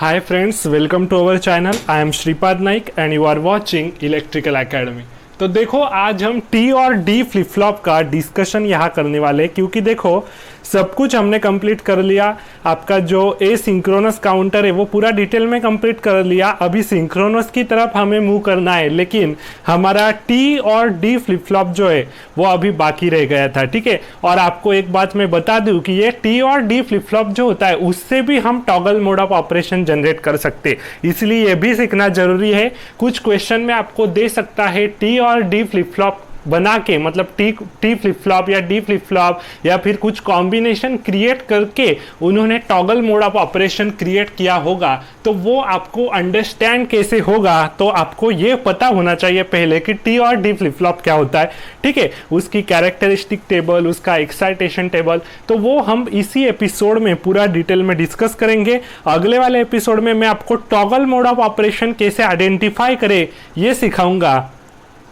Hi friends, welcome to our channel. I am Shripad Naik and you are watching Electrical Academy. तो देखो आज हम T और D flip flop का discussion यहाँ करने वाले हैं, क्योंकि देखो सब कुछ हमने कंप्लीट कर लिया। आपका जो ए सिंक्रोनस काउंटर है वो पूरा डिटेल में कंप्लीट कर लिया। अभी सिंक्रोनस की तरफ हमें मूव करना है, लेकिन हमारा टी और डी फ्लिप फ्लॉप जो है वो अभी बाकी रह गया था। ठीक है, और आपको एक बात मैं बता दूं कि ये टी और डी फ्लिप फ्लॉप जो होता है उससे भी हम toggle mode of operation generate कर सकते, इसलिए ये भी सीखना जरूरी है। कुछ क्वेश्चन में आपको दे सकता है टी और डी फ्लिप फ्लॉप बना के, मतलब टी फ्लिप फ्लॉप या डी फ्लिप फ्लॉप या फिर कुछ कॉम्बिनेशन क्रिएट करके उन्होंने toggle mode of operation create किया होगा, तो वो आपको अंडरस्टैंड कैसे होगा, तो आपको ये पता होना चाहिए पहले कि टी और डी फ्लिप फ्लॉप क्या होता है। ठीक है, उसकी कैरेक्टरिस्टिक टेबल, उसका एक्साइटेशन टेबल, तो वो हम इसी एपिसोड में पूरा डिटेल में डिस्कस करेंगे। अगले वाले एपिसोड में मैं आपको टॉगल मोड ऑफ ऑपरेशन कैसे आइडेंटिफाई करे ये सिखाऊंगा,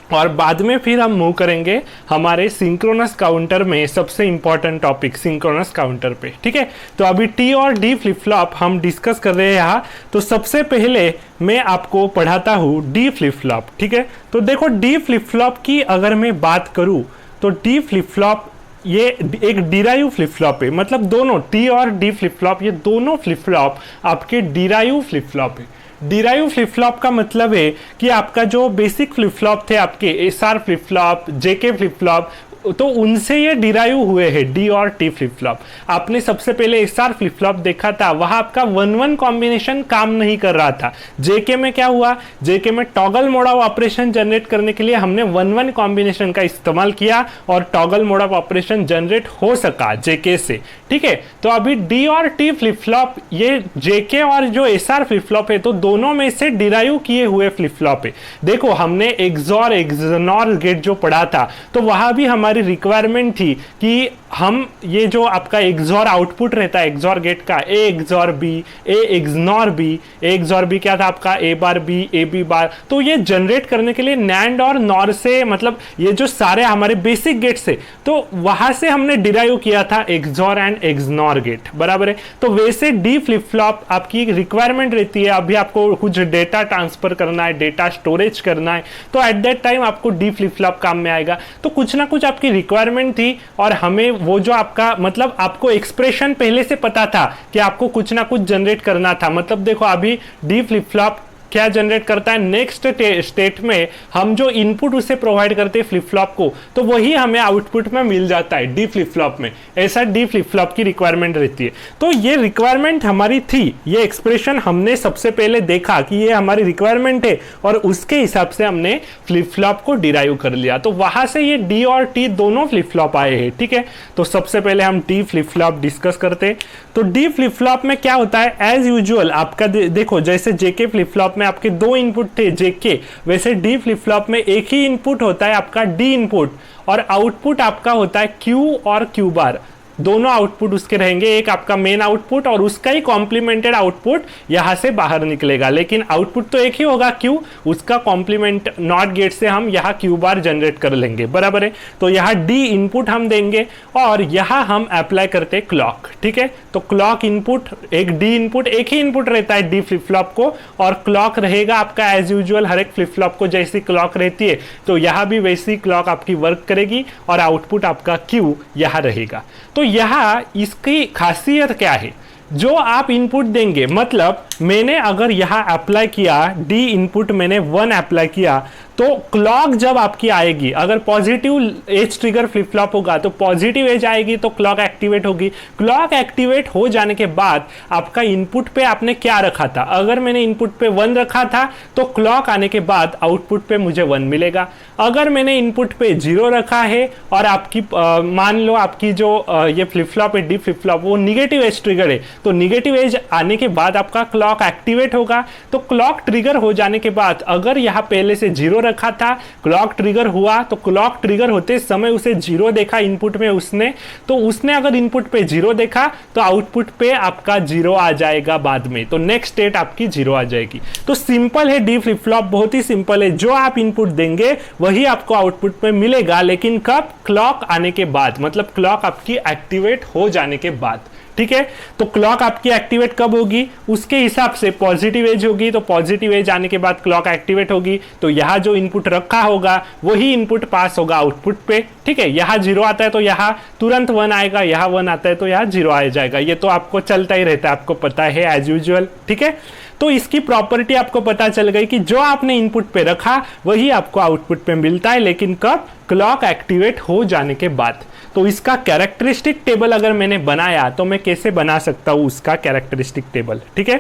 और बाद में फिर हम मूव करेंगे हमारे सिंक्रोनस काउंटर में सबसे इंपॉर्टेंट टॉपिक सिंक्रोनस काउंटर पे। ठीक है, तो अभी टी और डी फ्लिप फ्लॉप हम डिस्कस कर रहे हैं यहाँ। तो सबसे पहले मैं आपको पढ़ाता हूँ डी फ्लिप फ्लॉप। ठीक है, तो देखो डी फ्लिप फ्लॉप की अगर मैं बात करूँ तो डी फ्लिप फ्लॉप ये एक डिराइव फ्लिप फ्लॉप है, मतलब दोनों टी और डी फ्लिप फ्लॉप ये दोनों फ्लिप फ्लॉप आपके डिराइव फ्लिप फ्लॉप है। डिराइव फ्लिप फ्लॉप का मतलब है कि आपका जो बेसिक फ्लिप फ्लॉप थे आपके SR flip flop, JK flip flop, तो उनसे ये डिराइव हुए हैं डी और टी फ्लिप फ्लॉप। आपने सबसे पहले एसआर फ्लिप फ्लॉप देखा था, वहां आपका 1-1 कॉम्बिनेशन काम नहीं कर रहा था। जेके में क्या हुआ, जेके में toggle mode of operation generate करने के लिए हमने 1-1 कॉम्बिनेशन का इस्तेमाल किया और toggle mode of operation generate हो सका जेके से। ठीक है, तो अभी डी और टी फ्लिप फ्लॉप ये जेके और जो एसआर फ्लिप फ्लॉप है, तो दोनों में से डिराइव किए हुए फ्लिप फ्लॉप है। देखो हमने एक्सॉर एक्सनॉर गेट जो पढ़ा था, तो वहां भी हमारी रिक्वायरमेंट थी कि हम ये जो आपका एक्सॉर आउटपुट रहता है एक्सॉर गेट का, a XOR b, a XNOR b, a XOR b क्या था आपका ए बार बी, ए बी बार, तो ये जनरेट करने के लिए नैंड और नॉर से, मतलब ये जो सारे हमारे बेसिक गेट्स है, तो वहां से हमने डिराइव किया था एक्सॉर एंड एक्सनॉर गेट, बराबर है। तो वैसे डी फ्लिप फ्लॉप आपकी रिक्वायरमेंट रहती है, अभी आपको कुछ डेटा ट्रांसफर करना है, डेटा स्टोरेज करना है, तो एट दैट टाइम आपको डी फ्लिप फ्लॉप काम में आएगा। तो कुछ ना कुछ आपकी रिक्वायरमेंट थी, और हमें वो जो आपका, मतलब आपको एक्सप्रेशन पहले से पता था कि आपको कुछ ना कुछ जनरेट करना था। मतलब देखो अभी डी फ्लिप फ्लॉप क्या जनरेट करता है, नेक्स्ट स्टेट में हम जो इनपुट उसे प्रोवाइड करते हैं फ्लिप फ्लॉप को, तो वही हमें आउटपुट में मिल जाता है डी फ्लिप फ्लॉप में। ऐसा डी फ्लिप फ्लॉप की रिक्वायरमेंट रहती है। तो ये रिक्वायरमेंट हमारी थी, ये एक्सप्रेशन हमने सबसे पहले देखा कि ये हमारी रिक्वायरमेंट है, और उसके हिसाब से हमने फ्लिप फ्लॉप को डिराइव कर लिया। तो वहां से ये डी और टी दोनों फ्लिप फ्लॉप आए हैं। ठीक है, तो सबसे पहले हम डी फ्लिप फ्लॉप डिस्कस करते हैं। तो डी फ्लिप फ्लॉप में क्या होता है, एज यूजुअल आपका देखो जैसे जेके फ्लिप फ्लॉप में आपके 2 इनपुट थे जेके, वैसे डी फ्लिप फ्लॉप में एक ही इनपुट होता है आपका डी इनपुट, और आउटपुट आपका होता है क्यू और क्यू बार। दोनों आउटपुट उसके रहेंगे, एक आपका मेन आउटपुट और उसका ही कॉम्प्लीमेंटेड आउटपुट यहां से बाहर निकलेगा, लेकिन आउटपुट तो एक ही होगा क्यू, उसका कॉम्प्लीमेंट नॉट गेट से हम यहाँ क्यू बार जनरेट कर लेंगे, बराबर है। तो यहाँ डी इनपुट हम देंगे और यहाँ हम अप्लाई करते हैं क्लॉक। ठीक है, तो क्लॉक इनपुट, एक डी इनपुट, एक ही इनपुट रहता है डी फ्लिप फ्लॉप को, और क्लॉक रहेगा आपका एज यूजुअल हर एक फ्लिप फ्लॉप को जैसी क्लॉक रहती है, तो यहाँ भी वैसी क्लॉक आपकी वर्क करेगी, और आउटपुट आपका क्यू यहाँ रहेगा। तो यहाँ इसकी खासियत क्या है, जो आप इनपुट देंगे, मतलब मैंने अगर यहाँ अप्लाई किया डी इनपुट, मैंने 1 अप्लाई किया, तो क्लॉक जब आपकी आएगी, अगर positive edge trigger flip flop होगा तो पॉजिटिव एज आएगी, तो क्लॉक एक्टिवेट होगी। क्लॉक एक्टिवेट हो जाने के बाद आपका इनपुट पे आपने क्या रखा था, अगर मैंने इनपुट पे 1 रखा था तो क्लॉक आने के बाद आउटपुट पे मुझे 1 मिलेगा। अगर मैंने इनपुट पे 0 रखा है और आपकी मान लो आपकी जो ये फ्लिप फ्लॉप है डी फ्लिप फ्लॉप, वो निगेटिव एज ट्रिगर है, तो निगेटिव एज आने के बाद आपका क्लॉक एक्टिवेट होगा। तो क्लॉक ट्रिगर हो जाने के बाद अगर यहाँ पहले से 0 रखा था, क्लॉक ट्रिगर हुआ, तो क्लॉक ट्रिगर होते समय उसे 0 देखा इनपुट में उसने, तो उसने अगर इनपुट पे 0 देखा तो आउटपुट पे आपका 0 आ जाएगा बाद में, तो नेक्स्ट स्टेट आपकी 0 आ जाएगी। तो सिंपल है डी फ्लिप फ्लॉप, बहुत ही सिंपल है, जो आप इनपुट देंगे वही आपको आउटपुट में मिलेगा, लेकिन कब, क्लॉक आने के बाद, मतलब क्लॉक आपकी एक्टिवेट हो जाने के बाद। ठीक है। तो क्लॉक आपकी एक्टिवेट कब होगी, उसके हिसाब से पॉजिटिव एज होगी, तो पॉजिटिव एज आने के बाद क्लॉक एक्टिवेट होगी, तो यहाँ जो इनपुट रखा होगा वही इनपुट पास होगा आउटपुट पे, ठीक है। यहाँ 0 आता है तो यहाँ तुरंत 1 आएगा, यहाँ 1 आता है तो यहाँ 0 आ जाएगा। ये तो आपको चलता ही रहता है, आपको पता है एज यूजुअल, ठीक है। तो इसकी प्रॉपर्टी आपको पता चल गई कि जो आपने इनपुट पे रखा वही आपको आउटपुट पे मिलता है, लेकिन कब, क्लॉक एक्टिवेट हो जाने के बाद। तो इसका कैरेक्टरिस्टिक टेबल अगर मैंने बनाया तो मैं कैसे बना सकता हूं उसका कैरेक्टरिस्टिक टेबल, ठीक है।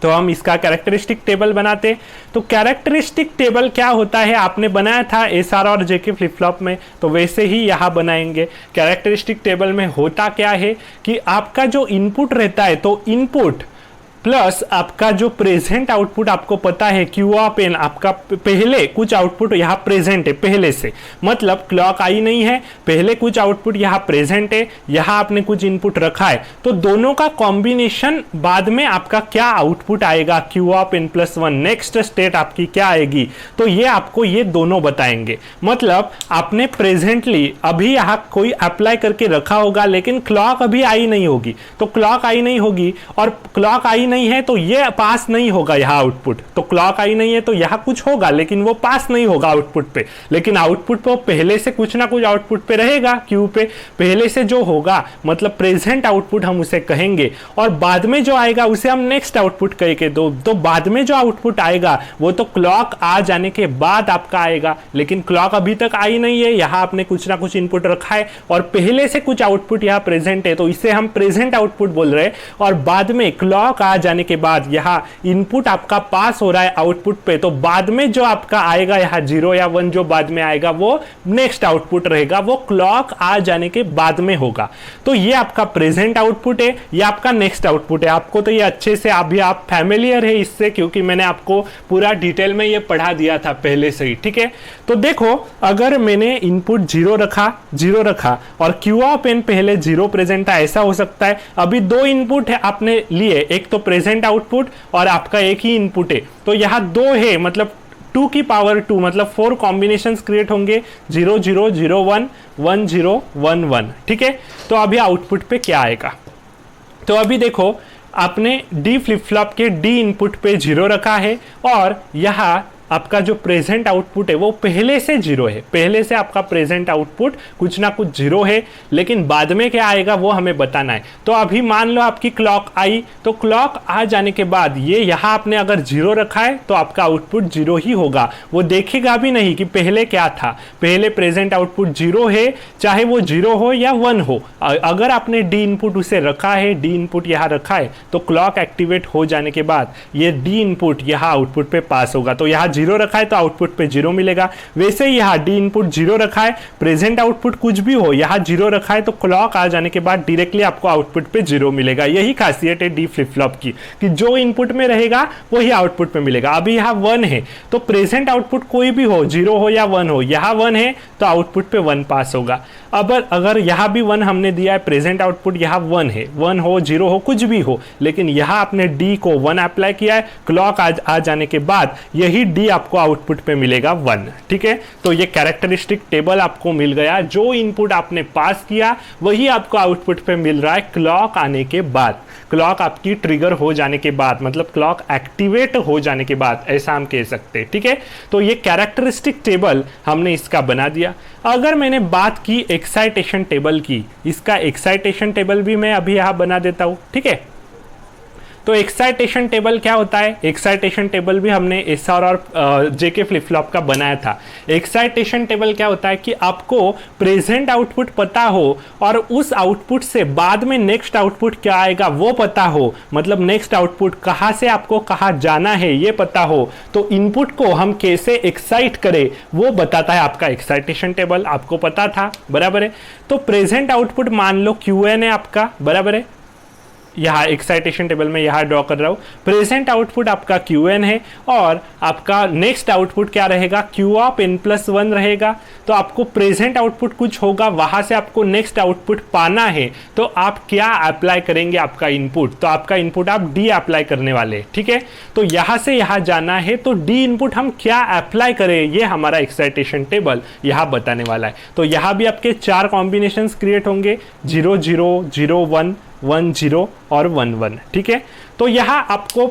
तो हम इसका कैरेक्टरिस्टिक टेबल बनाते। तो कैरेक्टरिस्टिक टेबल क्या होता है, आपने बनाया था एसआर और जेके फ्लिप फ्लॉप में, तो वैसे ही यहाँ बनाएंगे। कैरेक्टरिस्टिक टेबल में होता क्या है कि आपका जो इनपुट रहता है, तो इनपुट प्लस आपका जो प्रेजेंट आउटपुट, आपको पता है क्यू ऑफ एन, आपका पहले कुछ आउटपुट यहाँ प्रेजेंट है पहले से, मतलब क्लॉक आई नहीं है, पहले कुछ आउटपुट यहाँ प्रेजेंट है, यहाँ आपने कुछ इनपुट रखा है, तो दोनों का कॉम्बिनेशन बाद में आपका क्या आउटपुट आएगा, q of n plus 1, next state आपकी क्या आएगी, तो ये आपको ये दोनों बताएंगे। मतलब आपने प्रेजेंटली अभी यहाँ कोई अप्लाई करके रखा होगा, लेकिन क्लॉक अभी आई नहीं होगी, तो क्लॉक आई नहीं होगी और क्लॉक आई नहीं है तो ये पास नहीं होगा यहाँ आउटपुट। तो क्लॉक आई नहीं है तो यहाँ कुछ होगा लेकिन वो पास नहीं होगा आउटपुट पे, लेकिन आउटपुट पे पहले से कुछ ना कुछ आउटपुट पे रहेगा, क्यू पे पहले से जो होगा, मतलब प्रेजेंट आउटपुट हम उसे कहेंगे, और बाद में जो आएगा उसे हम नेक्स्ट आउटपुट कहेंगे। तो बाद में जो आउटपुट आएगा वो तो क्लॉक आ जाने के बाद आपका आएगा, लेकिन क्लॉक अभी तक आई नहीं है, यहाँ आपने कुछ ना कुछ इनपुट रखा है और पहले से कुछ आउटपुट यहाँ प्रेजेंट है, तो इसे हम प्रेजेंट आउटपुट बोल रहे हैं। और बाद में क्लॉक आ जाने के बाद यहाँ इनपुट आपका पास हो रहा है आउटपुट पे, तो बाद में जो आपका आएगा यहाँ 0 या 1 जो बाद में आएगा वो नेक्स्ट आउटपुट रहेगा, वो क्लॉक आ जाने के बाद में होगा। तो ये आपका प्रेजेंट आउटपुट है, ये आपका नेक्स्ट आउटपुट है। आपको तो ये अच्छे से अभी आप फैमिलियर है इससे, क्योंकि मैंने आपको पूरा डिटेल में ये पढ़ा दिया था पहले से ही, ठीक है। तो देखो अगर मैंने इनपुट 0 रखा और क्यू ऑफ एन पहले 0 प्रेजेंट था, ऐसा हो सकता है अभी 2 इनपुट है आपने लिए, एक तो प्रेजेंट आउटपुट और आपका एक ही इनपुट है, तो यहाँ 2 है, मतलब 2 की पावर 2, मतलब 4 कॉम्बिनेशंस क्रिएट होंगे, 0 0 0 1 1 0 1 1, ठीक है। तो अभी आउटपुट पे क्या आएगा, तो अभी देखो आपने डी फ्लिप फ्लॉप के डी इनपुट पे 0 रखा है और यहाँ आपका जो प्रेजेंट आउटपुट है वो पहले से 0 है, पहले से आपका प्रेजेंट आउटपुट कुछ ना कुछ 0 है, लेकिन बाद में क्या आएगा वो हमें बताना है। तो अभी मान लो आपकी क्लॉक आई, तो क्लॉक आ जाने के बाद ये यहाँ आपने अगर 0 रखा है तो आपका आउटपुट 0 ही होगा, वो देखेगा भी नहीं कि पहले क्या था, पहले प्रेजेंट आउटपुट 0 है, चाहे वो 0 हो या 1 हो। अगर आपने डी इनपुट उसे रखा है, डी इनपुट यहाँ रखा है, तो क्लॉक एक्टिवेट हो जाने के बाद ये डी इनपुट यहाँ आउटपुट पे पास होगा, तो यहाँ 0 रखा है तो आउटपुट पे 0 मिलेगा। वैसे ही यहाँ डी इनपुट 0 रखा है, प्रेजेंट आउटपुट कुछ भी हो, यहाँ 0 रखा है तो क्लॉक आ जाने के बाद डायरेक्टली आपको आउटपुट पे 0 मिलेगा। यही खासियत है डी फ्लिप फ्लॉप की कि जो इनपुट में रहेगा वही आउटपुट पे मिलेगा। अभी यहाँ 1 है तो प्रेजेंट आउटपुट कोई भी हो, 0 हो या 1 हो, यहाँ 1 है तो आउटपुट पे 1 पास होगा। अब अगर यहाँ भी 1 हमने दिया है, प्रेजेंट आउटपुट यहाँ 1 है, 1 हो 0 हो कुछ भी हो, लेकिन यहाँ आपने डी को 1 अप्लाई किया है, क्लॉक आ जाने के बाद यही डी आपको आउटपुट पे मिलेगा 1, ठीक है। तो ये कैरेक्टरिस्टिक टेबल आपको मिल गया, जो इनपुट आपने पास किया वही आपको आउटपुट पे मिल रहा है क्लॉक आने के बाद, क्लॉक आपकी ट्रिगर हो जाने के बाद, मतलब क्लॉक एक्टिवेट हो जाने के बाद, ऐसा हम कह सकते हैं, ठीक है। तो ये कैरेक्टरिस्टिक टेबल हमने इसका बना दिया। अगर मैंने बात की एक्साइटेशन टेबल की, इसका एक्साइटेशन टेबल भी मैं अभी यहां बना देता हूं, ठीक है। तो एक्साइटेशन टेबल क्या होता है, एक्साइटेशन टेबल भी हमने एसआर और जेके फ्लिप फ्लॉप का बनाया था। एक्साइटेशन टेबल क्या होता है कि आपको प्रेजेंट आउटपुट पता हो और उस आउटपुट से बाद में नेक्स्ट आउटपुट क्या आएगा वो पता हो, मतलब नेक्स्ट आउटपुट कहाँ से आपको कहाँ जाना है ये पता हो, तो इनपुट को हम कैसे एक्साइट करें वो बताता है आपका एक्साइटेशन टेबल। आपको पता था, बराबर है। तो प्रेजेंट आउटपुट मान लो क्यूएन है आपका, बराबर है, यहाँ एक्साइटेशन टेबल में यहाँ ड्रॉ कर रहा हूँ। प्रेजेंट आउटपुट आपका क्यूएन है और आपका नेक्स्ट आउटपुट क्या रहेगा, क्यू ऑफ एन प्लस 1 रहेगा। तो आपको प्रेजेंट आउटपुट कुछ होगा, वहां से आपको नेक्स्ट आउटपुट पाना है, तो आप क्या अप्लाई करेंगे, आपका इनपुट, तो आपका इनपुट आप डी अप्लाई करने वाले, ठीक है। तो यहाँ से यहाँ जाना है तो डी इनपुट हम क्या अप्लाई करें, ये हमारा एक्साइटेशन टेबल यहाँ बताने वाला है। तो यहाँ भी आपके 4 कॉम्बिनेशंस क्रिएट होंगे, 0 0 0 1 1 0 और 1 1, ठीक है। तो यहाँ आपको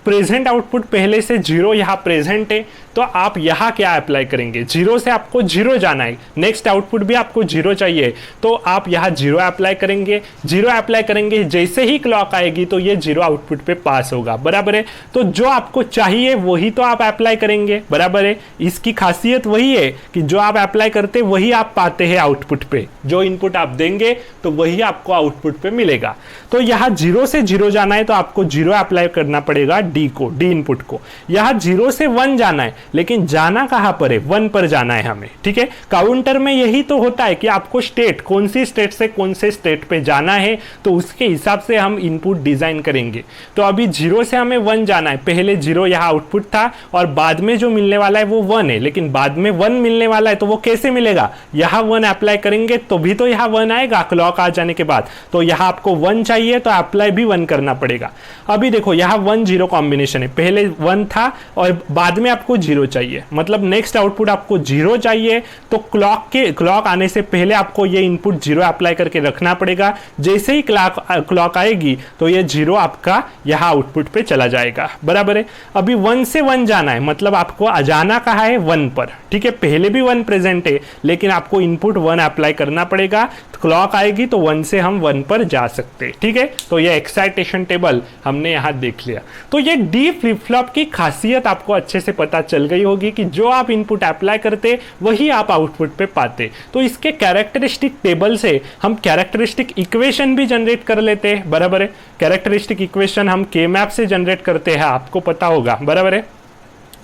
प्रेजेंट आउटपुट पहले से 0 यहाँ प्रेजेंट है, तो आप यहाँ क्या अप्लाई करेंगे, 0 से आपको 0 जाना है, नेक्स्ट आउटपुट भी आपको 0 चाहिए, तो आप यहाँ 0 अप्लाई करेंगे। 0 अप्लाई करेंगे, जैसे ही क्लॉक आएगी तो ये 0 आउटपुट पे पास होगा, बराबर है। तो जो आपको चाहिए वही तो आप अप्लाई करेंगे, बराबर है। इसकी खासियत वही है कि जो आप अप्लाई करते वही आप पाते हैं आउटपुट पे, जो इनपुट आप देंगे तो वही आपको आउटपुट पे मिलेगा। तो यहाँ 0 से 0 जाना है तो आपको 0 अप्लाई करना पड़ेगा डी इनपुट को। यहाँ 0 से 1 जाना है, लेकिन जाना कहां पर है, 1 पर जाना है हमें, ठीक है। काउंटर में यही तो होता है कि आपको स्टेट, कौन सी स्टेट से कौन से स्टेट पे जाना है, तो उसके हिसाब से हम इनपुट डिजाइन करेंगे। तो अभी 0 से हमें 1 जाना है, पहले 0 यहाँ आउटपुट था और बाद में जो मिलने वाला है वो 1 है, लेकिन बाद में 1 मिलने वाला है, तो वो कैसे मिलेगा, यहाँ 1 अप्लाई करेंगे तो भी तो यहाँ 1 आएगा क्लॉक आ जाने के बाद। तो यहाँ आपको 1 चाहिए तो अप्लाई भी 1 करना पड़ेगा। अभी देखो यहाँ 1 0 कॉम्बिनेशन है, पहले 1 था और बाद में आपको 0 चाहिए, मतलब नेक्स्ट आउटपुट आपको 0 चाहिए, तो क्लॉक आने से पहले आपको ये इनपुट 0 अप्लाई करके रखना पड़ेगा। जैसे ही क्लॉक आएगी तो ये 0 आपका यहाँ आउटपुट पे चला जाएगा, बराबर है। अभी 1 से 1 जाना है, मतलब आपको जाना कहाँ है, 1 पर, ठीक है। पहले भी 1 प्रेजेंट है, लेकिन आपको इनपुट 1 अप्लाई करना पड़ेगा, क्लॉक आएगी तो 1 से हम 1 पर जा सकते हैं, ठीक है। तो ये एक्साइटेशन टेबल हमने यहाँ देख लिया। तो ये डी फ्लिप फ्लॉप की खासियत आपको अच्छे से पता चल गई होगी कि जो आप इनपुट अप्लाई करते वही आप आउटपुट पे पाते। तो इसके कैरेक्टरिस्टिक टेबल से हम कैरेक्टरिस्टिक इक्वेशन भी जनरेट कर लेते हैं, बराबर है। कैरेक्टरिस्टिक इक्वेशन हम के मैप से जनरेट करते हैं, आपको पता होगा, बराबर है।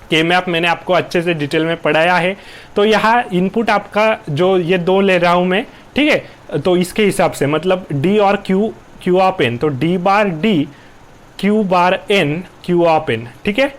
के मैप मैंने आपको अच्छे से डिटेल में पढ़ाया है। तो यहाँ इनपुट आपका जो ये 2 ले रहा हूं मैं, ठीक है। तो इसके हिसाब से मतलब डी और क्यू ऑफ एन, तो d bar d q bar n q of n, ठीक है।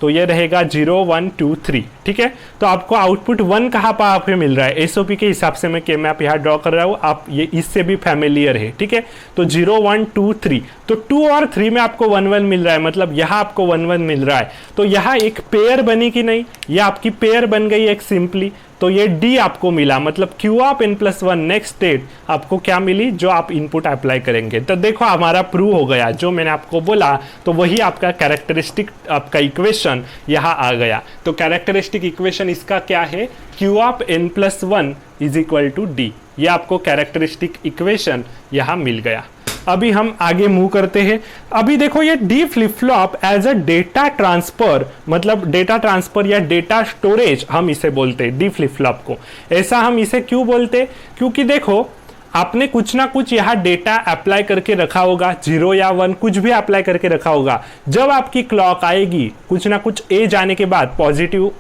तो ये रहेगा 0 1 2 3, ठीक है। तो आपको आउटपुट 1 कहाँ पे मिल रहा है, एसओपी के हिसाब से मैं के मैप यहाँ ड्रॉ कर रहा हूँ, आप ये इससे भी फैमिलियर है, ठीक है। तो 0 1 2 3, तो 2 और 3 में आपको 1 1 मिल रहा है, मतलब यहाँ आपको 1 1 मिल रहा है। तो यहाँ एक पेयर बनी कि नहीं, ये आपकी पेयर बन गई एक सिंपली। तो ये डी आपको मिला, मतलब q of n plus 1 next state आपको क्या मिली, जो आप इनपुट अप्लाई करेंगे। तो देखो हमारा प्रूव हो गया, जो मैंने आपको बोला तो वही आपका कैरेक्टरिस्टिक आपका इक्वेशन यहाँ आ गया। तो कैरेक्टरिस्टिक इक्वेशन इसका क्या है, q of n plus 1 is equal to d. ये आपको कैरेक्टरिस्टिक इक्वेशन यहाँ मिल गया। अभी हम आगे मूव करते हैं। अभी देखो ये d flip flop as a data transfer, मतलब डेटा ट्रांसफर या डेटा स्टोरेज हम इसे बोलते हैं डी फ्लिप फ्लॉप को। ऐसा हम इसे क्यों बोलते, क्योंकि देखो आपने कुछ ना कुछ यहाँ डेटा अप्लाई करके रखा होगा, 0 या 1 कुछ भी अप्लाई करके रखा होगा। जब आपकी क्लॉक आएगी, कुछ ना कुछ एज आने के बाद पॉजिटिव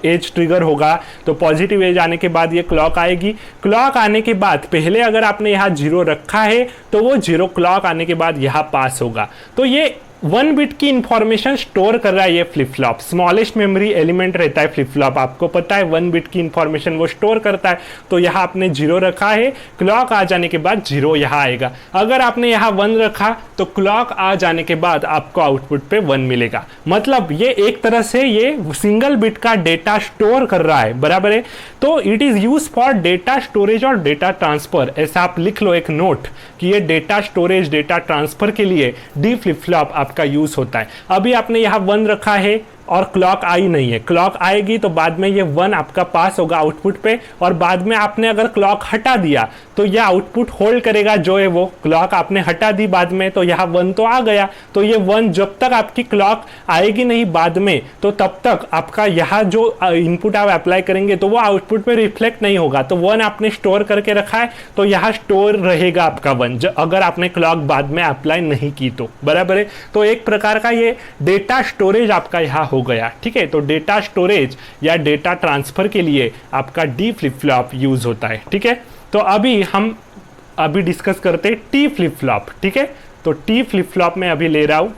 एज ट्रिगर होगा, तो पॉजिटिव एज आने के बाद ये क्लॉक आएगी। क्लॉक आने के बाद पहले अगर आपने यहाँ 0 रखा है तो वो 0 क्लॉक आने के बाद यहाँ पास होगा। तो ये 1 बिट की इंफॉर्मेशन स्टोर कर रहा है ये flip flop. Smallest memory element रहता है फ्लिप फ्लॉप, आपको पता है 1 बिट की इंफॉर्मेशन वो स्टोर करता है। तो यहाँ आपने 0 रखा है, क्लॉक आ जाने के बाद 0 यहाँ आएगा। अगर आपने यहाँ 1 रखा तो क्लॉक आ जाने के बाद आपको आउटपुट पे 1 मिलेगा। मतलब ये एक तरह से ये सिंगल बिट का डेटा स्टोर कर रहा है, बराबर है। तो it is use for data storage और डेटा ट्रांसफर। ऐसा आप लिख लो एक नोट कि ये डेटा स्टोरेज डेटा ट्रांसफर के लिए डी फ्लिप फ्लॉप का यूज होता है। अभी आपने यहां 1 रखा है और क्लॉक आई नहीं है, क्लॉक आएगी तो बाद में ये 1 आपका पास होगा आउटपुट पे, और बाद में आपने अगर क्लॉक हटा दिया तो ये आउटपुट होल्ड करेगा, जो है वो क्लॉक आपने हटा दी बाद में, तो यहाँ 1 तो आ गया। तो ये 1 जब तक आपकी क्लॉक आएगी नहीं बाद में, तो तब तक आपका यहाँ जो इनपुट आप अप्लाई करेंगे तो वो आउटपुट पे रिफ्लेक्ट नहीं होगा। तो 1 आपने स्टोर करके रखा है तो यहाँ स्टोर रहेगा आपका 1, अगर आपने क्लॉक बाद में अप्लाई नहीं की तो, बराबर है। तो एक प्रकार का ये डेटा स्टोरेज आपका यहाँ हो गया, ठीक है। तो डेटा स्टोरेज या डेटा ट्रांसफर के लिए आपका डी फ्लिप फ्लॉप यूज होता है, ठीक है। तो अभी हम डिस्कस करते हैं टी फ्लिप फ्लॉप, ठीक है। तो टी फ्लिप फ्लॉप में अभी ले रहा हूं।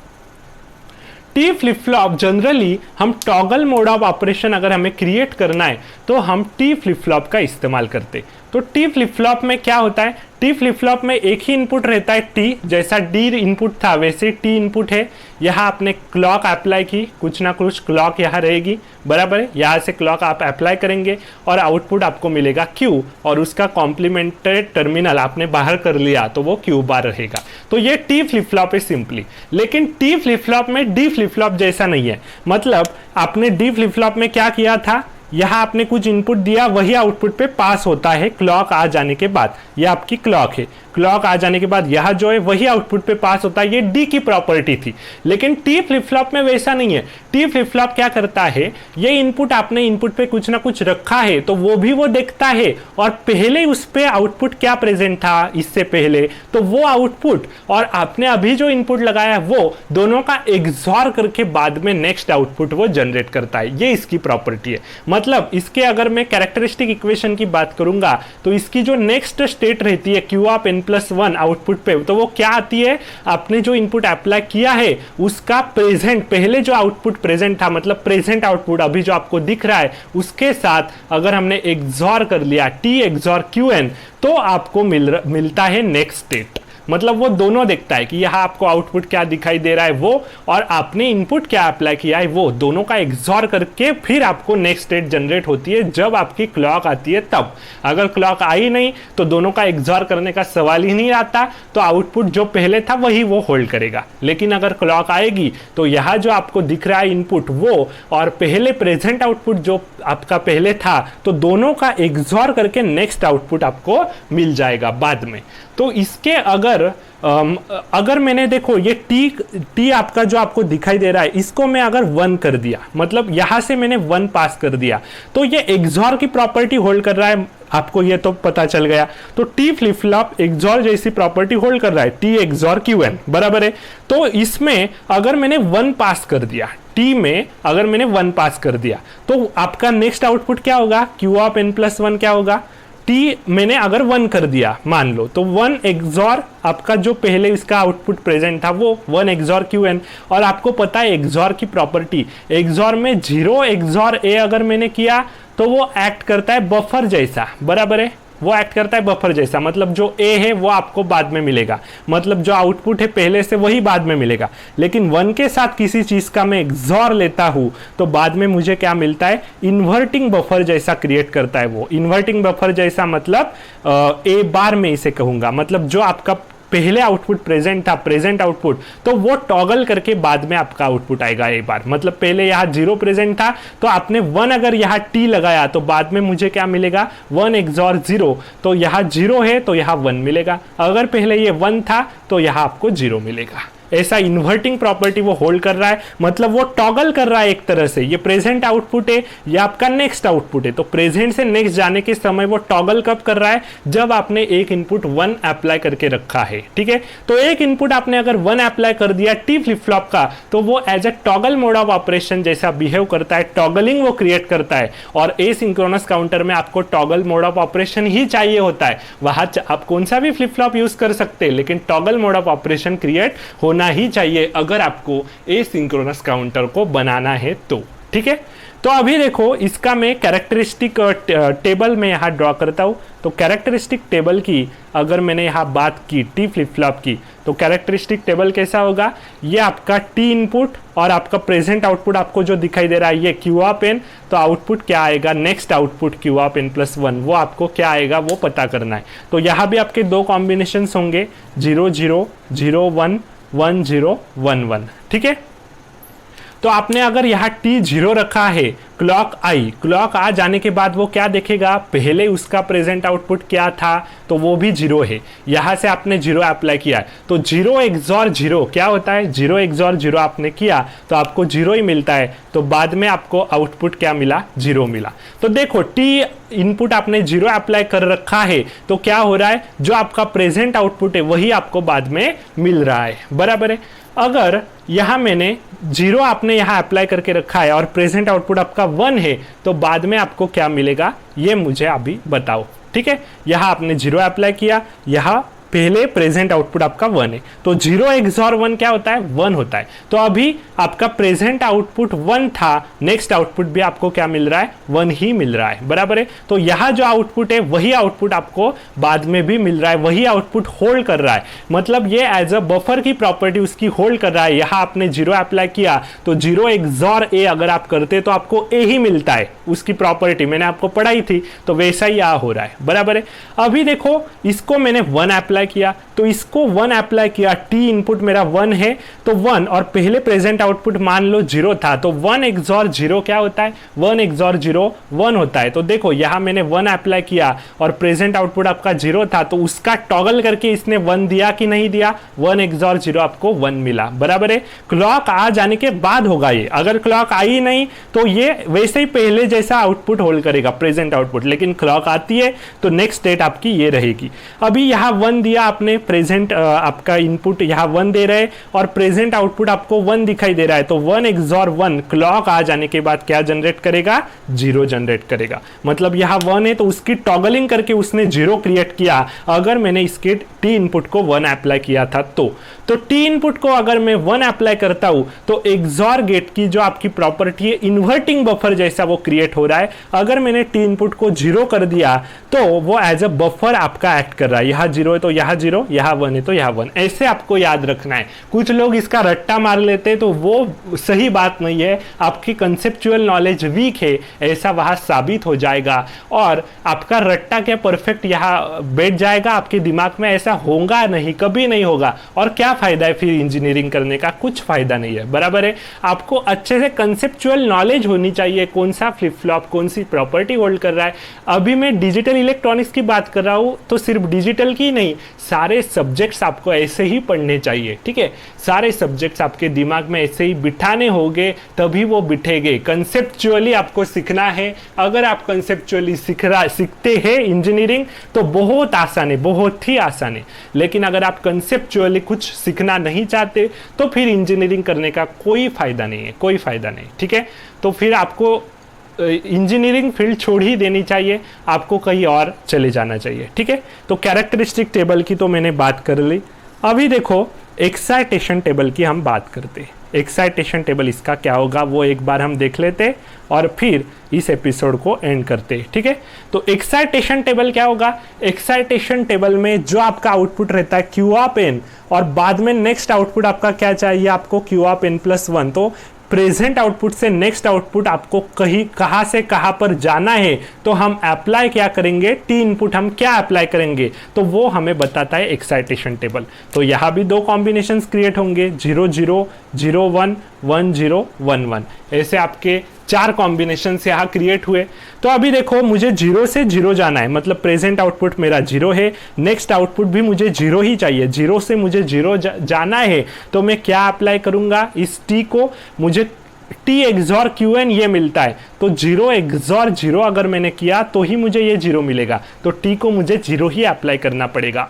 टी फ्लिप फ्लॉप जनरली हम टॉगल मोड ऑफ ऑपरेशन अगर हमें क्रिएट करना है तो हम टी फ्लिप फ्लॉप का इस्तेमाल करते। तो टी फ्लिप फ्लॉप में क्या होता है, टी फ्लिप फ्लॉप में एक ही इनपुट रहता है टी, जैसा डी इनपुट था वैसे टी इनपुट है। यहाँ आपने क्लॉक अप्लाई की, कुछ ना कुछ क्लॉक यहाँ रहेगी, बराबर है। यहाँ से क्लॉक आप अप्लाई करेंगे और आउटपुट आपको मिलेगा क्यू, और उसका कॉम्प्लीमेंटेड टर्मिनल आपने बाहर कर लिया तो वो क्यू बार रहेगा। तो ये टी फ्लिप फ्लॉप है सिंपली। लेकिन टी फ्लिप फ्लॉप में डी फ्लिप फ्लॉप जैसा नहीं है। मतलब आपने डी फ्लिप फ्लॉप में क्या किया था, यहाँ आपने कुछ इनपुट दिया, वही आउटपुट पे पास होता है क्लॉक आ जाने के बाद। ये आपकी क्लॉक है, क्लॉक आ जाने के बाद यहाँ जो है वही आउटपुट पे पास होता है। ये डी की प्रॉपर्टी थी। लेकिन टी फ्लिप फ्लॉप में वैसा नहीं है। टी फ्लिप फ्लॉप क्या करता है, ये इनपुट आपने इनपुट पे कुछ ना कुछ रखा है तो वो भी वो देखता है, और पहले उस पे आउटपुट क्या प्रेजेंट था इससे पहले, तो वो आउटपुट और आपने अभी जो इनपुट लगाया वो दोनों का एग्जॉर करके बाद में नेक्स्ट आउटपुट वो जनरेट करता है। ये इसकी प्रॉपर्टी है। मतलब इसके अगर मैं कैरेक्टरिस्टिक इक्वेशन की बात करूंगा तो इसकी जो नेक्स्ट स्टेट रहती है क्यू ऑफ n+1 आउटपुट पे, तो वो क्या आती है, आपने जो इनपुट अप्लाई किया है उसका प्रेजेंट, पहले जो आउटपुट प्रेजेंट था, मतलब प्रेजेंट आउटपुट अभी जो आपको दिख रहा है उसके साथ अगर हमने एग्जॉर कर लिया टी एग्जॉर क्यू एन, तो आपको मिलता है नेक्स्ट स्टेट। मतलब वो दोनों देखता है कि यहाँ आपको आउटपुट क्या दिखाई दे रहा है वो, और आपने इनपुट क्या अप्लाई किया है वो, दोनों का एग्जॉर करके फिर आपको नेक्स्ट स्टेट जनरेट होती है जब आपकी क्लॉक आती है तब। अगर क्लॉक आई नहीं तो दोनों का एग्जॉर करने का सवाल ही नहीं आता, तो आउटपुट जो पहले था वही वो होल्ड करेगा। लेकिन अगर क्लॉक आएगी तो यहाँ जो आपको दिख रहा है इनपुट वो, और पहले प्रेजेंट आउटपुट जो आपका पहले था, तो दोनों का एग्जॉर करके नेक्स्ट आउटपुट आपको मिल जाएगा बाद में। तो इसके अगर मैंने देखो ये टी आपका जो आपको दिखाई दे रहा है इसको मैं अगर 1 कर दिया, मतलब यहां से मैंने 1 पास कर दिया, तो ये एग्जॉर की प्रॉपर्टी होल्ड कर रहा है, आपको ये तो पता चल गया। तो टी फ्लिप फ्लॉप एग्जॉर जैसी प्रॉपर्टी होल्ड कर रहा है, टी एग्जॉर क्यू एन, बराबर है। तो इसमें अगर मैंने 1 पास कर दिया, टी में अगर मैंने 1 पास कर दिया, तो आपका नेक्स्ट आउटपुट क्या होगा, क्यू ऑफ n+1 क्या होगा, टी मैंने अगर 1 कर दिया मान लो, तो 1 एग्जॉर आपका जो पहले इसका आउटपुट प्रेजेंट था वो 1 एग्जॉर क्यू एन। और आपको पता है एग्जॉर की प्रॉपर्टी, एग्जॉर में 0 एग्जॉर ए अगर मैंने किया तो वो एक्ट करता है बफर जैसा, बराबर है, वो एक्ट करता है बफर जैसा। मतलब जो ए है वो आपको बाद में मिलेगा, मतलब जो आउटपुट है पहले से वही बाद में मिलेगा। लेकिन 1 के साथ किसी चीज का मैं एग्जॉर लेता हूं तो बाद में मुझे क्या मिलता है, इन्वर्टिंग बफर जैसा क्रिएट करता है वो। इन्वर्टिंग बफर जैसा मतलब ए बार में इसे कहूंगा, मतलब जो आपका पहले आउटपुट प्रेजेंट था, प्रेजेंट आउटपुट, तो वो टॉगल करके बाद में आपका आउटपुट आएगा एक बार। मतलब पहले यहाँ 0 प्रेजेंट था तो आपने 1 अगर यहाँ टी लगाया तो बाद में मुझे क्या मिलेगा, 1 एग्जॉर 0, तो यहाँ 0 है तो यहाँ 1 मिलेगा। अगर पहले ये 1 था तो यहाँ आपको 0 मिलेगा। ऐसा इन्वर्टिंग प्रॉपर्टी वो होल्ड कर रहा है, मतलब वो टॉगल कर रहा है एक तरह से। ये प्रेजेंट आउटपुट है, ये आपका नेक्स्ट आउटपुट है, तो प्रेजेंट से नेक्स्ट जाने के समय वो टॉगल कब कर रहा है, जब आपने एक इनपुट 1 अप्लाई करके रखा है, ठीक है। तो एक इनपुट आपने अगर 1 अप्लाई कर दिया टी फ्लिप फ्लॉप का, तो वो as a toggle mode of operation जैसा बिहेव करता है, टॉगलिंग वो क्रिएट करता है। और एसिंक्रोनस काउंटर में आपको टॉगल मोड ऑफ ऑपरेशन ही चाहिए होता है। वहां आप कौन सा भी फ्लिप फ्लॉप यूज कर सकते हैं, लेकिन toggle mode of operation create होना ही चाहिए अगर आपको एसिंक्रोनस काउंटर को बनाना है तो, ठीक है। तो अभी देखो इसका मैं कैरेक्टरिस्टिक टेबल में यहाँ ड्रॉ करता हूँ। तो कैरेक्टरिस्टिक टेबल की अगर मैंने यहाँ बात की टी फ्लिप फ्लॉप की, तो कैरेक्टरिस्टिक टेबल कैसा होगा, ये आपका टी इनपुट और आपका प्रेजेंट आउटपुट आपको जो दिखाई दे रहा है ये क्यू ऑफ एन, तो आउटपुट क्या आएगा, next output Q of n+1, वो आपको क्या आएगा वो पता करना है। तो यहाँ भी आपके 2 कॉम्बिनेशन होंगे, 0 0 0 1 1 0 1 1, ठीक है। तो आपने अगर यहाँ टी 0 रखा है, क्लॉक आई, क्लॉक आ जाने के बाद वो क्या देखेगा, पहले उसका प्रेजेंट आउटपुट क्या था तो वो भी 0 है। यहाँ से आपने 0 अप्लाई किया तो 0 एग्जॉर 0 क्या होता है, 0 एग्जॉर 0 आपने किया तो आपको 0 ही मिलता है। तो बाद में आपको आउटपुट क्या मिला, 0 मिला। तो देखो टी इनपुट आपने 0 अप्लाई कर रखा है तो क्या हो रहा है, जो आपका प्रेजेंट आउटपुट है वही आपको बाद में मिल रहा है, बराबर है। अगर यहाँ मैंने 0 आपने यहाँ अप्लाई करके रखा है और प्रेजेंट आउटपुट आपका 1 है तो बाद में आपको क्या मिलेगा ये मुझे अभी बताओ, ठीक है। यहाँ आपने 0 अप्लाई किया, यहाँ पहले प्रेजेंट आउटपुट आपका 1 है, तो 0 XOR 1 क्या होता है, 1 होता है। तो अभी आपका प्रेजेंट आउटपुट 1 था, नेक्स्ट आउटपुट भी आपको क्या मिल रहा है, 1 ही मिल रहा है, बराबर है। तो यहाँ जो आउटपुट है वही आउटपुट आपको बाद में भी मिल रहा है, वही आउटपुट होल्ड कर रहा है, मतलब ये एज अ बफर की प्रॉपर्टी उसकी होल्ड कर रहा है। यहाँ आपने 0 अप्लाई किया तो 0 XOR A अगर आप करते तो आपको A ही मिलता है, उसकी प्रॉपर्टी मैंने आपको पढ़ाई थी, तो वैसा ही यहाँ हो रहा है, बराबर है। अभी देखो इसको मैंने 1 अप्लाई किया, तो इसको 1 अप्लाई किया, T इनपुट मेरा 1 है तो 1, और पहले प्रेजेंट आउटपुट मान लो 0 था, तो 1 XOR 0 क्या होता है, 1 XOR 0 1 होता है। तो देखो यहाँ मैंने 1 अप्लाई किया और प्रेजेंट आउटपुट आपका 0 था, तो उसका टॉगल करके इसने 1 दिया कि नहीं दिया, 1 XOR 0 आपको 1 मिला, बराबर है। क्लॉक आ जाने के बाद होगा ये, अगर क्लॉक आई नहीं तो ये वैसे ही पहले जैसा आउटपुट होल्ड करेगा, प्रेजेंट आउटपुट, लेकिन क्लॉक आती है तो नेक्स्ट स्टेट आपकी ये रहेगी। अभी यहाँ 1 दिया आपने, प्रेजेंट आपका इनपुट यहाँ 1 दे रहे और प्रेजेंट आउटपुट आपको 1 दिखाई दे रहा है, तो 1 XOR 1 क्लॉक आ जाने के बाद क्या जनरेट करेगा, 0 जनरेट करेगा। मतलब यहाँ 1 है तो उसकी टॉगलिंग करके उसने 0 क्रिएट किया, अगर मैंने इसके T इनपुट को 1 अप्लाई किया था तो T इनपुट को अगर मैं 1 अप्लाई करता हूं तो XOR गेट की जो आपकी प्रॉपर्टी है इन्वर्टिंग बफर जैसा वो क्रिएट हो रहा है। अगर मैंने T इनपुट को 0 कर दिया तो वो एज अ बफर आपका एक्ट कर रहा है, यहाँ 0 है तो यहाँ 0, यहाँ 1 है तो यहाँ 1, ऐसे आपको याद रखना है। कुछ लोग इसका रट्टा मार लेते हैं तो वो सही बात नहीं है, आपकी कंसेप्चुअल नॉलेज वीक है ऐसा वहां साबित हो जाएगा और आपका रट्टा क्या परफेक्ट यहाँ बैठ जाएगा आपके दिमाग में, ऐसा होगा नहीं, कभी नहीं होगा। और क्या फायदा है फिर इंजीनियरिंग करने का, कुछ फायदा नहीं है, बराबर है। आपको अच्छे से कंसेप्चुअल नॉलेज होनी चाहिए, कौन सा फ्लिप फ्लॉप कौन सी प्रॉपर्टी होल्ड कर रहा है। अभी मैं डिजिटल इलेक्ट्रॉनिक्स की बात कर रहा हूं तो सिर्फ डिजिटल की नहीं, सारे सब्जेक्ट्स आपको ऐसे ही पढ़ने चाहिए, ठीक है। सारे सब्जेक्ट्स आपके दिमाग में ऐसे ही बिठाने होंगे तभी वो बिठेंगे। कंसेप्चुअली आपको सीखना है, अगर आप कंसेप्चुअली सीखते हैं इंजीनियरिंग तो बहुत आसान है, बहुत ही आसान है। लेकिन अगर आप कंसेप्चुअली कुछ सीखना नहीं चाहते तो फिर इंजीनियरिंग करने का कोई फायदा नहीं है, कोई फायदा नहीं, ठीक है। तो फिर आपको इंजीनियरिंग फील्ड छोड़ ही देनी चाहिए, आपको कहीं और चले जाना चाहिए, ठीक है। तो कैरेक्टरिस्टिक टेबल की तो मैंने बात कर ली। अभी देखो एक्साइटेशन टेबल की हम बात करते हैं। एक्साइटेशन टेबल इसका क्या होगा वो एक बार हम देख लेते और फिर इस एपिसोड को एंड करते, ठीक है। तो एक्साइटेशन टेबल क्या होगा, एक्साइटेशन टेबल में जो आपका आउटपुट रहता है Q ऑफ n और बाद में नेक्स्ट आउटपुट आपका क्या चाहिए, आपको Q ऑफ n+1। तो प्रेजेंट आउटपुट से नेक्स्ट आउटपुट आपको कहीं कहाँ से कहाँ पर जाना है तो हम अप्लाई क्या करेंगे, T इनपुट हम क्या अप्लाई करेंगे तो वो हमें बताता है एक्साइटेशन टेबल। तो यहाँ भी 2 कॉम्बिनेशंस क्रिएट होंगे, 0 0 0 1 1 0 1 1, ऐसे आपके 4 कॉम्बिनेशन यहाँ क्रिएट हुए। तो अभी देखो मुझे 0 से 0 जाना है, मतलब प्रेजेंट आउटपुट मेरा 0 है, नेक्स्ट आउटपुट भी मुझे 0 ही चाहिए, 0 से मुझे 0 जाना है तो मैं क्या अप्लाई करूंगा, इस T को मुझे T XOR Qn ये मिलता है, तो 0 XOR 0 अगर मैंने किया तो ही मुझे ये 0 मिलेगा, तो T को मुझे 0 ही अप्लाई करना पड़ेगा।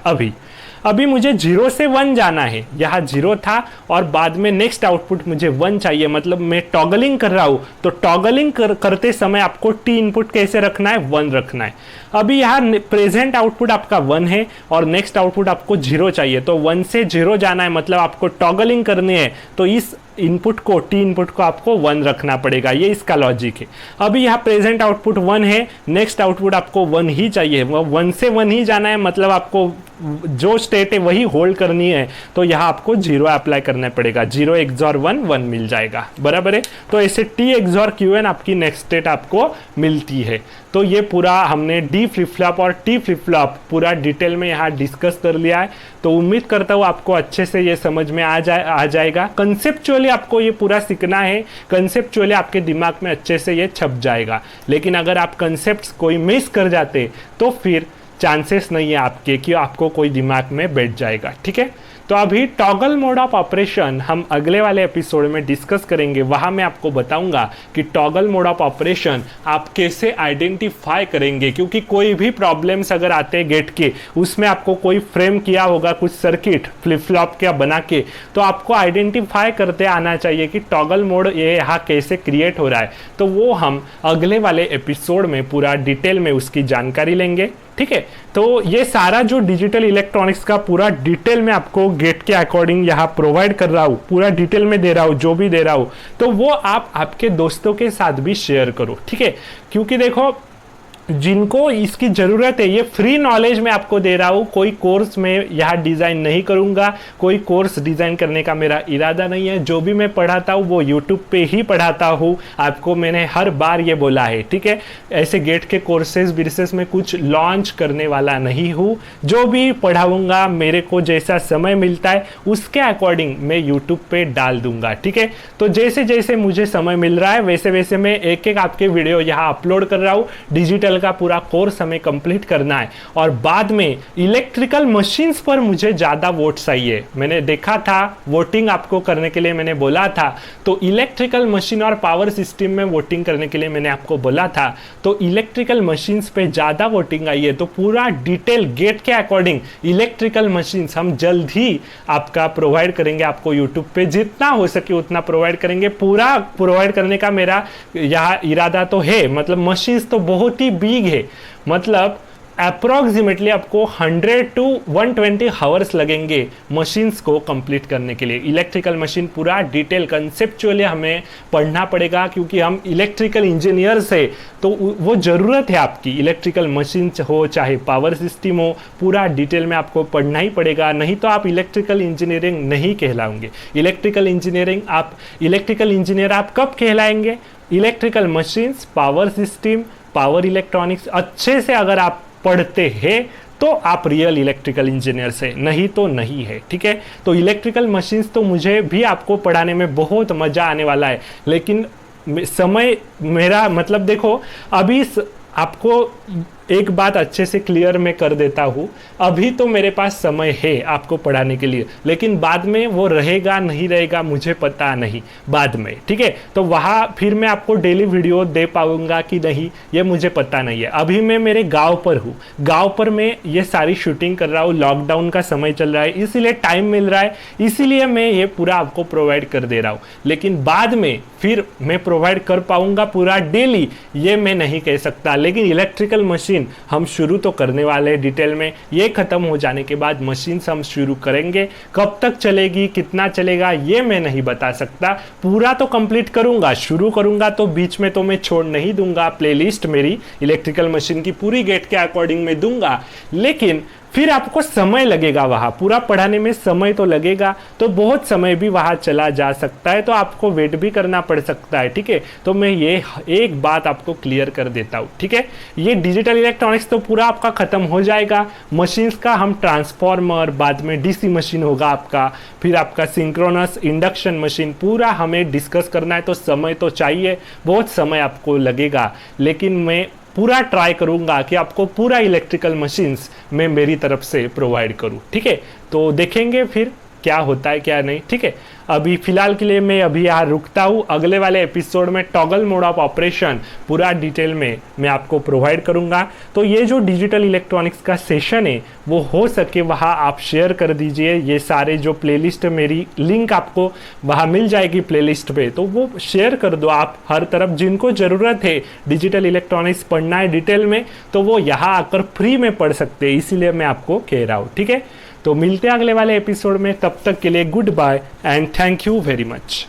अभी मुझे 0 से 1 जाना है, यहाँ 0 था और बाद में नेक्स्ट आउटपुट मुझे 1 चाहिए, मतलब मैं टॉगलिंग कर रहा हूँ, तो टॉगलिंग करते समय आपको T इनपुट कैसे रखना है, 1 रखना है। अभी यहाँ प्रेजेंट आउटपुट आपका 1 है और नेक्स्ट आउटपुट आपको 0 चाहिए, तो 1 से 0 जाना है, मतलब आपको टॉगलिंग करनी है, तो इस इनपुट को T इनपुट को आपको 1 रखना पड़ेगा, ये इसका लॉजिक है। अभी यहाँ प्रेजेंट आउटपुट 1 है, नेक्स्ट आउटपुट आपको 1 ही चाहिए, वो 1 से 1 ही जाना है, मतलब आपको जो स्टेट है वही होल्ड करनी है, तो यहाँ आपको 0 अप्लाई करना पड़ेगा, 0 XOR 1 1 मिल जाएगा, बराबर है। तो ऐसे T XOR Qn आपकी नेक्स्ट स्टेट आपको मिलती है। तो ये पूरा हमने D फ्लिप फ्लॉप और T फ्लिप फ्लॉप पूरा डिटेल में यहाँ डिस्कस कर लिया है। तो उम्मीद करता हूँ आपको अच्छे से ये समझ में आ जाएगा। कंसेप्चुअली आपको ये पूरा सीखना है, कंसेप्चुअली आपके दिमाग में अच्छे से ये छप जाएगा। लेकिन अगर आप कंसेप्ट्स कोई मिस कर जाते तो फिर चांसेस नहीं है आपके कि आपको कोई दिमाग में बैठ जाएगा, ठीक है। तो अभी टॉगल मोड ऑफ ऑपरेशन हम अगले वाले एपिसोड में डिस्कस करेंगे। वहाँ मैं आपको बताऊंगा कि टॉगल मोड ऑफ ऑपरेशन आप कैसे आइडेंटिफाई करेंगे, क्योंकि कोई भी प्रॉब्लम्स अगर आते हैं गेट के, उसमें आपको कोई फ्रेम किया होगा कुछ सर्किट फ्लिप फ्लॉप का बना के, तो आपको आइडेंटिफाई करते आना चाहिए कि टॉगल मोड ये यहाँ कैसे क्रिएट हो रहा है। तो वो हम अगले वाले एपिसोड में पूरा डिटेल में उसकी जानकारी लेंगे। ठीक है। तो ये सारा जो डिजिटल इलेक्ट्रॉनिक्स का पूरा डिटेल में आपको गेट के अकॉर्डिंग यहाँ प्रोवाइड कर रहा हूँ, पूरा डिटेल में दे रहा हूँ, जो भी दे रहा हूँ, तो वो आप आपके दोस्तों के साथ भी शेयर करो, ठीक है। क्योंकि देखो जिनको इसकी ज़रूरत है, ये फ्री नॉलेज मैं आपको दे रहा हूँ, कोई कोर्स में यहाँ डिज़ाइन नहीं करूँगा, कोई कोर्स डिज़ाइन करने का मेरा इरादा नहीं है। जो भी मैं पढ़ाता हूँ वो यूट्यूब पे ही पढ़ाता हूँ, आपको मैंने हर बार ये बोला है, ठीक है। ऐसे गेट के कोर्सेज बिर्सेस में कुछ लॉन्च करने वाला नहीं हूँ। जो भी पढ़ाऊँगा मेरे को जैसा समय मिलता है उसके अकॉर्डिंग मैं यूट्यूब पे डाल दूंगा, ठीक है। तो जैसे जैसे मुझे समय मिल रहा है वैसे वैसे मैं एक एक आपके वीडियो यहाँ अपलोड कर रहा हूँ। डिजिटल का पूरा कोर्स हमें कंप्लीट करना है और बाद में इलेक्ट्रिकल मशीन्स पर मुझे ज़्यादा वोट चाहिए। मैंने देखा था वोटिंग आपको करने के लिए मैंने बोला था, तो इलेक्ट्रिकल मशीन और पावर सिस्टम में वोटिंग करने के लिए मैंने आपको बोला था। तो इलेक्ट्रिकल मशीन्स पे ज़्यादा वोटिंग आई है, तो पूरा डिटेल गेट के अकॉर्डिंग इलेक्ट्रिकल मशीन्स हम जल्द ही आपका प्रोवाइड करेंगे। आपको यूट्यूब पे जितना हो सके उतना प्रोवाइड करेंगे। पूरा प्रोवाइड करने का मेरा यहाँ इरादा तो है, मतलब मशीन्स तो बहुत ही बिग है, मतलब अप्रोक्सीमेटली आपको 100 to 120 आवर्स लगेंगे मशीन्स को कंप्लीट करने के लिए। इलेक्ट्रिकल मशीन पूरा डिटेल कंसेप्चुअली हमें पढ़ना पड़ेगा, क्योंकि हम इलेक्ट्रिकल इंजीनियर्स है, तो वो ज़रूरत है आपकी। इलेक्ट्रिकल मशीन हो चाहे पावर सिस्टम हो, पूरा डिटेल में आपको पढ़ना ही पड़ेगा, नहीं तो आप इलेक्ट्रिकल इंजीनियरिंग नहीं कहलाओगे। इलेक्ट्रिकल इंजीनियर आप कब कहलाएंगे? Electrical machines, power system, power electronics अच्छे से अगर आप पढ़ते हैं तो आप रियल इलेक्ट्रिकल इंजीनियर से, नहीं तो नहीं है, ठीक है। तो इलेक्ट्रिकल मशीन्स तो मुझे भी आपको पढ़ाने में बहुत मज़ा आने वाला है, लेकिन समय मेरा मतलब देखो अभी आपको एक बात अच्छे से क्लियर मैं कर देता हूँ, अभी तो मेरे पास समय है आपको पढ़ाने के लिए, लेकिन बाद में वो रहेगा नहीं रहेगा मुझे पता नहीं, बाद में, ठीक है। तो वहाँ फिर मैं आपको डेली वीडियो दे पाऊँगा कि नहीं ये मुझे पता नहीं है। अभी मैं मेरे गांव पर हूँ, गांव पर मैं ये सारी शूटिंग कर रहा हूँ, लॉकडाउन का समय चल रहा है इसीलिए टाइम मिल रहा है, इसीलिए मैं ये पूरा आपको प्रोवाइड कर दे रहा हूँ। लेकिन बाद में फिर मैं प्रोवाइड कर पाऊँगा पूरा डेली, ये मैं नहीं कह सकता। लेकिन इलेक्ट्रिकल मशीन हम शुरू तो करने वाले हैं डिटेल में। ये खत्म हो जाने के बाद मशीन हम शुरू करेंगे, कब तक चलेगी कितना चलेगा ये मैं नहीं बता सकता। पूरा तो कंप्लीट करूंगा, शुरू करूंगा तो बीच में तो मैं छोड़ नहीं दूंगा। प्लेलिस्ट मेरी इलेक्ट्रिकल मशीन की पूरी गेट के अकॉर्डिंग में दूंगा, लेकिन फिर आपको समय लगेगा, वहाँ पूरा पढ़ाने में समय तो लगेगा, तो बहुत समय भी वहाँ चला जा सकता है, तो आपको वेट भी करना पड़ सकता है, ठीक है। तो मैं ये एक बात आपको क्लियर कर देता हूँ, ठीक है। ये डिजिटल इलेक्ट्रॉनिक्स तो पूरा आपका खत्म हो जाएगा। मशीन्स का हम ट्रांसफॉर्मर, बाद में डीसी मशीन होगा आपका, फिर आपका सिंक्रोनस इंडक्शन मशीन, पूरा हमें डिस्कस करना है, तो समय तो चाहिए, बहुत समय आपको लगेगा। लेकिन मैं पूरा ट्राई करूंगा कि आपको पूरा इलेक्ट्रिकल मशीन्स मैं मेरी तरफ से प्रोवाइड करूं, ठीक है। तो देखेंगे फिर क्या होता है क्या नहीं, ठीक है। अभी फिलहाल के लिए मैं अभी यहाँ रुकता हूँ। अगले वाले एपिसोड में टॉगल मोड ऑफ ऑपरेशन पूरा डिटेल में मैं आपको प्रोवाइड करूँगा। तो ये जो डिजिटल इलेक्ट्रॉनिक्स का सेशन है वो हो सके वहाँ आप शेयर कर दीजिए। ये सारे जो प्लेलिस्ट मेरी लिंक आपको वहाँ मिल जाएगी प्लेलिस्ट पे, तो वो शेयर कर दो आप हर तरफ। जिनको ज़रूरत है डिजिटल इलेक्ट्रॉनिक्स पढ़ना है डिटेल में, तो वो यहाँ आकर फ्री में पढ़ सकते हैं, इसीलिए मैं आपको कह रहा हूँ, ठीक है। तो मिलते हैं अगले वाले एपिसोड में, तब तक के लिए good bye and thank you very much.